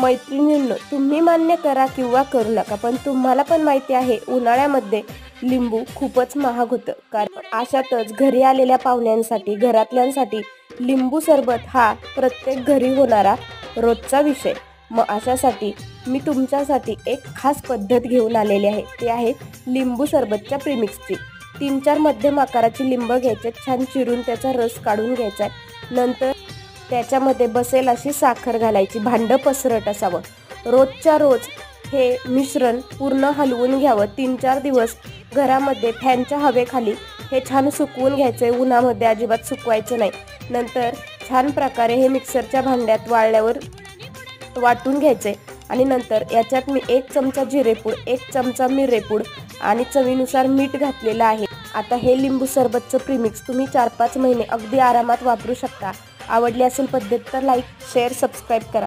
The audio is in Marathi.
मैत्रिणींनो, तुम्ही मान्य करा किंवा करू नका, पण तुम्हाला पण माहिती आहे उन्हाळ्यामध्ये लिंबू खूपच महाग होतं. कारण अशातच घरी आलेल्या पाहुण्यांसाठी, घरातल्यांसाठी लिंबू सरबत हा प्रत्येक घरी होणारा रोजचा विषय. मग अशासाठी मी तुमच्यासाठी एक खास पद्धत घेऊन आलेली आहे. ते आहे लिंबू सरबतच्या प्रीमिक्सची. 3-4 मध्यम आकाराची लिंबं घ्यायचे, छान चिरून त्याचा रस काढून घ्यायचा. नंतर त्याच्यामध्ये बसेल अशी साखर घालायची, भांडं पसरट असावं. रोजच्या रोज हे मिश्रण पूर्ण हलवून घ्यावं. 3-4 दिवस घरामध्ये फॅनच्या हवेखाली हे छान सुकवून घ्यायचं. उन्हामध्ये अजिबात सुकवायचं नाही. नंतर छान प्रकारे हे मिक्सरच्या भांड्यात वाळल्यावर वाटून घ्यायचे आणि नंतर याच्यात मी 1 चमचा जिरेपूड, 1 चमचा मिरेपूड आणि चवीनुसार मीठ घातलेलं आहे. आता हे लिंबू सरबतचं प्रीमिक्स तुम्ही 4-5 महिने अगदी आरामात वापरू शकता. आवडली असेल पद्धत तर लाईक, शेअर, सबस्क्राईब करा.